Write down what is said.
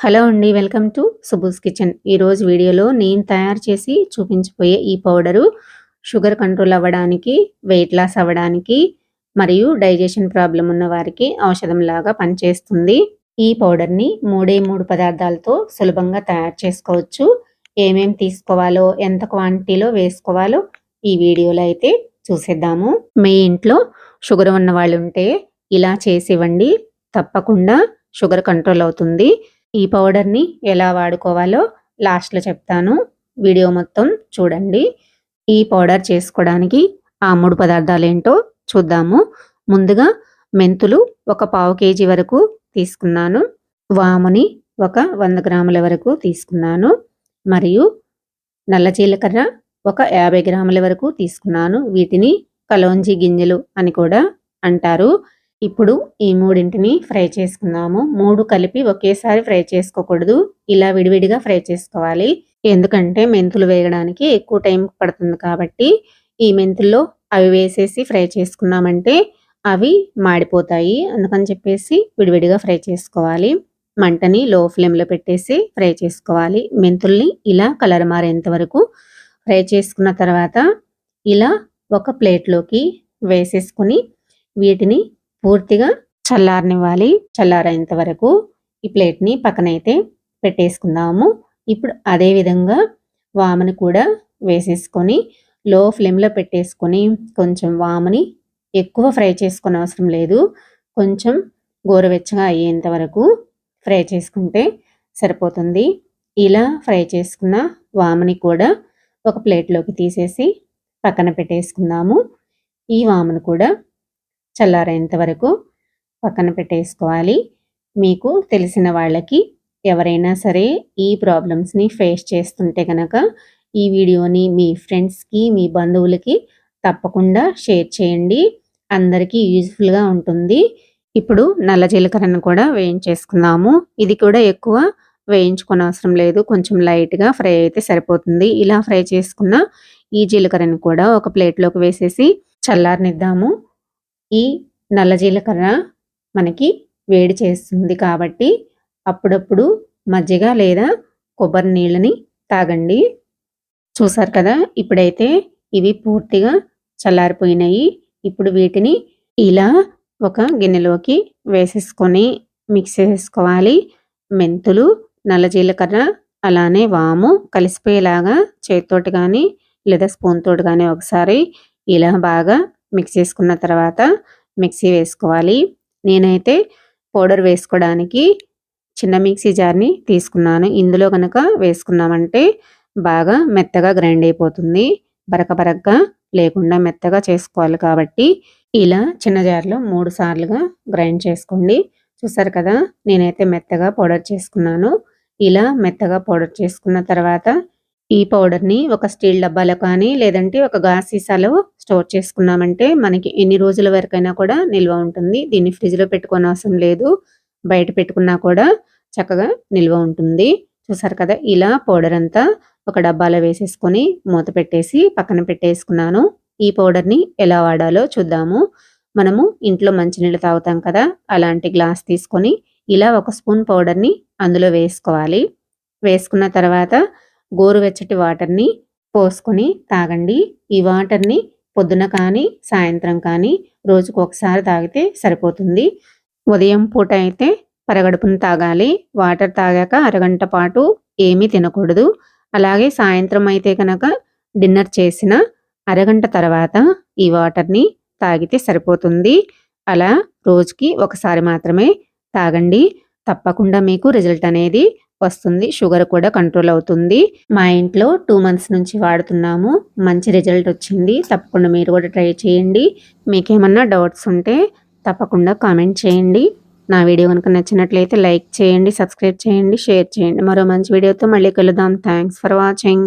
Hello అండి. Welcome to Subbu's kitchen. ఈరోజు వీడియోలో నేను తయారు చేసి చూపించబోయే ఈ పౌడరు షుగర్ కంట్రోల్ అవ్వడానికి, వెయిట్ లాస్ అవ్వడానికి మరియు డైజెషన్ ప్రాబ్లం ఉన్న వారికి ఔషధంలాగా పనిచేస్తుంది. ఈ పౌడర్ని 3 పదార్థాలతో సులభంగా తయారు చేసుకోవచ్చు. ఏమేం తీసుకోవాలో, ఎంత క్వాంటిటీలో వేసుకోవాలో ఈ వీడియోలో అయితే చూసేద్దాము. మీ ఇంట్లో షుగర్ ఉన్న వాళ్ళు ఉంటే ఇలా చేసివ్వండి. తప్పకుండా షుగర్ కంట్రోల్ అవుతుంది. ఈ పౌడర్ని ఎలా వాడుకోవాలో లాస్ట్లో చెప్తాను. వీడియో మొత్తం చూడండి. ఈ పౌడర్ చేసుకోవడానికి ఆ 3 పదార్థాలు ఏంటో చూద్దాము. ముందుగా మెంతులు ఒక 1/2 కేజీ వరకు తీసుకున్నాను. వాముని ఒక 100 గ్రాముల వరకు తీసుకున్నాను. మరియు నల్ల జీలకర్ర ఒక 50 గ్రాముల వరకు తీసుకున్నాను. వీటిని కలోంజీ గింజలు అని కూడా అంటారు. ఇప్పుడు ఈ మూడింటిని ఫ్రై చేసుకుందాము. 3 కలిపి ఒకేసారి ఫ్రై చేసుకోకూడదు. ఇలా విడివిడిగా ఫ్రై చేసుకోవాలి. ఎందుకంటే మెంతులు వేగడానికి ఎక్కువ టైం పడుతుంది కాబట్టి ఈ మెంతుల్లో అవి వేసేసి ఫ్రై చేసుకున్నామంటే అవి మాడిపోతాయి. అందుకని చెప్పేసి విడివిడిగా ఫ్రై చేసుకోవాలి. మంటని లో ఫ్లేమ్లో పెట్టేసి ఫ్రై చేసుకోవాలి. మెంతుల్ని ఇలా కలర్ మారేంత వరకు ఫ్రై చేసుకున్న తర్వాత ఇలా ఒక ప్లేట్లోకి వేసేసుకుని వీటిని పూర్తిగా చల్లారనివ్వాలి. చల్లారేంత వరకు ఈ ప్లేట్ని పక్కనైతే పెట్టేసుకుందాము. ఇప్పుడు అదే విధంగా వాముని కూడా వేసేసుకొని లో ఫ్లేమ్లో పెట్టేసుకొని కొంచెం వాముని ఎక్కువ ఫ్రై చేసుకునే అవసరం లేదు. కొంచెం గోరువెచ్చగా అయ్యేంత వరకు ఫ్రై చేసుకుంటే సరిపోతుంది. ఇలా ఫ్రై చేసుకున్న వాముని కూడా ఒక ప్లేట్లోకి తీసేసి పక్కన పెట్టేసుకుందాము. ఈ వాముని కూడా చల్లారేంత వరకు పక్కన పెట్టేసుకోవాలి. మీకు తెలిసిన వాళ్ళకి ఎవరైనా సరే ఈ ప్రాబ్లమ్స్ని ఫేస్ చేస్తుంటే కనుక ఈ వీడియోని మీ ఫ్రెండ్స్కి, మీ బంధువులకి తప్పకుండా షేర్ చేయండి. అందరికీ యూజ్ఫుల్గా ఉంటుంది. ఇప్పుడు నల్ల జీలకర్రను కూడా వేయించేసుకుందాము. ఇది కూడా ఎక్కువ వేయించుకోని అవసరం లేదు. కొంచెం లైట్గా ఫ్రై అయితే సరిపోతుంది. ఇలా ఫ్రై చేసుకున్న ఈ జీలకర్రను కూడా ఒక ప్లేట్లోకి వేసేసి చల్లారనిద్దాము. ఈ నల్ల జీలకర్ర మనకి వేడి చేస్తుంది కాబట్టి అప్పుడప్పుడు మజ్జిగ లేదా కొబ్బరి నీళ్ళని తాగండి. చూసారు కదా, ఇప్పుడైతే ఇవి పూర్తిగా చల్లారిపోయినాయి. ఇప్పుడు వీటిని ఇలా ఒక గిన్నెలోకి వేసేసుకొని మిక్స్ చేసుకోవాలి. మెంతులు, నల్ల జీలకర్ర అలానే వాము కలిసిపోయేలాగా చేతితోటి కానీ లేదా స్పూన్ తోటి కానీ ఒకసారి ఇలా బాగా మిక్స్ చేసుకున్న తర్వాత మిక్సీ వేసుకోవాలి. నేనైతే పౌడర్ వేసుకోవడానికి చిన్న మిక్సీ జార్ని తీసుకున్నాను. ఇందులో కనుక వేసుకున్నామంటే బాగా మెత్తగా గ్రైండ్ అయిపోతుంది. బరకగా లేకుండా మెత్తగా చేసుకోవాలి కాబట్టి ఇలా చిన్న జార్లో 3 సార్లుగా గ్రైండ్ చేసుకోండి. చూసారు కదా, నేనైతే మెత్తగా పౌడర్ చేసుకున్నాను. ఇలా మెత్తగా పౌడర్ చేసుకున్న తర్వాత ఈ పౌడర్ని ఒక స్టీల్ డబ్బాలో కానీ లేదంటే ఒక గాజు సీసాలో స్టోర్ చేసుకున్నామంటే మనకి ఎన్ని రోజుల వరకైనా కూడా నిల్వ ఉంటుంది. దీన్ని ఫ్రిడ్జ్లో పెట్టుకోని అవసరం లేదు. బయట పెట్టుకున్నా కూడా చక్కగా నిల్వ ఉంటుంది. చూసారు కదా, ఇలా పౌడర్ అంతా ఒక డబ్బాలో వేసేసుకొని మూత పెట్టేసి పక్కన పెట్టేసుకున్నాను. ఈ పౌడర్ని ఎలా వాడాలో చూద్దాము. మనము ఇంట్లో మంచినీళ్ళు తాగుతాం కదా, అలాంటి గ్లాస్ తీసుకొని ఇలా 1 స్పూన్ పౌడర్ని అందులో వేసుకోవాలి. వేసుకున్న తర్వాత గోరువెచ్చటి వాటర్ని పోసుకొని తాగండి. ఈ వాటర్ని పొద్దున కానీ సాయంత్రం కానీ రోజుకు ఒకసారి తాగితే సరిపోతుంది. ఉదయం పూట అయితే పరగడుపున తాగాలి. వాటర్ తాగాక అరగంట పాటు ఏమీ తినకూడదు. అలాగే సాయంత్రం అయితే కనుక డిన్నర్ చేసిన అరగంట తర్వాత ఈ వాటర్ని తాగితే సరిపోతుంది. అలా రోజుకి ఒకసారి మాత్రమే తాగండి. తప్పకుండా మీకు రిజల్ట్ అనేది వస్తుంది. షుగర్ కూడా కంట్రోల్ అవుతుంది. మా ఇంట్లో 2 మంత్స్ నుంచి వాడుతున్నాము. మంచి రిజల్ట్ వచ్చింది. తప్పకుండా మీరు కూడా ట్రై చేయండి. మీకేమన్నా డౌట్స్ ఉంటే తప్పకుండా కామెంట్ చేయండి. నా వీడియో కనుక నచ్చినట్లయితే లైక్ చేయండి, సబ్స్క్రైబ్ చేయండి, షేర్ చేయండి. మరో మంచి వీడియోతో మళ్ళీ కలుద్దాం. Thanks for watching.